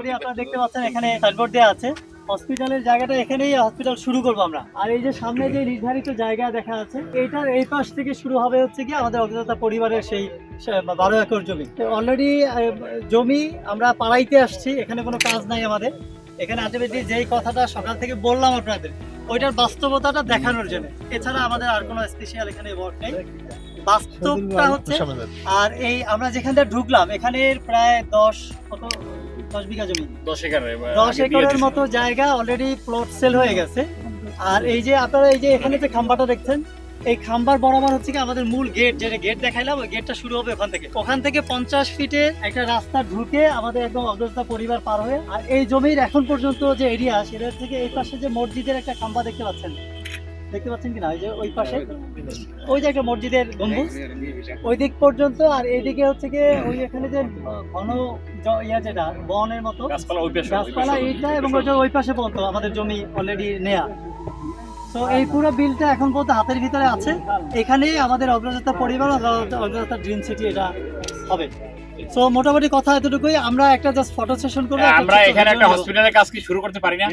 আপনারা দেখতে পাচ্ছেন এখানে সাইনবোর্ড দেওয়া আছে হসপিটালের জায়গাটা, এখানেই হসপিটাল শুরু করবো আমরা। আর এই যে সামনে যে নির্ধারিত জায়গা দেখা যাচ্ছে, এইটার এই পাশ থেকে শুরু হবে হচ্ছে কি আমাদের অগ্রযাত্রা পরিবারের সেই 12 একর জমি। অলরেডি জমি আমরা পাড়াইতে আসছি, এখানে কোনো কাজ নাই আমাদের। এখানে আলটিমেটলি যেই কথাটা সকাল থেকে বললাম আপনাদের, ওইটার বাস্তবতাটা দেখানোর জন্য, এছাড়া আমাদের আর কোনো স্পেশাল এখানে ওয়ার্ক নেই। বাস্তবটা হচ্ছে, আর এই আমরা যেখানটা ঢুকলাম এখানে প্রায় 10 বিঘা জমি, 10 একরের মতো জায়গা অলরেডি প্লট সেল হয়ে গেছে। আর এই যে আপনারা এই যে এখানে যে খাম্বাটা দেখছেন, এই খাম্বার বরাবর হচ্ছে কি আমাদের মূল গেট, যেটা গেট দেখাইলাম, ওই গেটটা শুরু হবে ওখান থেকে 50 ফিটে একটা রাস্তা ঢুকে আমাদের একদম অগ্রযাত্রা পরিবার পার হয়ে। আর এই জমির এখন পর্যন্ত যে এরিয়া, সেটা থেকে এই পাশে যে মসজিদের একটা খাম্বা দেখতে পাচ্ছেন কিনা, ওই যে ওই পাশে ওই যে একটা মসজিদের গম্বুজ, ওই দিক পর্যন্ত। আর এইদিকে হচ্ছে কি ওই এখানে যে ঘন যেটা বনের মতো গাছপালা, এইটা এবং ওই পাশে পর্যন্ত আমাদের জমি অলরেডি নেয়া। তো এই পুরো বিলটা এখন পর্যন্ত হাতের ভিতরে আছে। এখানেই আমাদের অগ্রযাত্রা পরিবার, অগ্রযাত্রা ড্রিম সিটি এটা হবে। সো মোটামুটি কথা এতটুকুই। আমরা একটা জাস্ট ফটো সেশন করবো। আমরা এখানে একটা হসপিটালের কাজ কি শুরু করতে পারি না?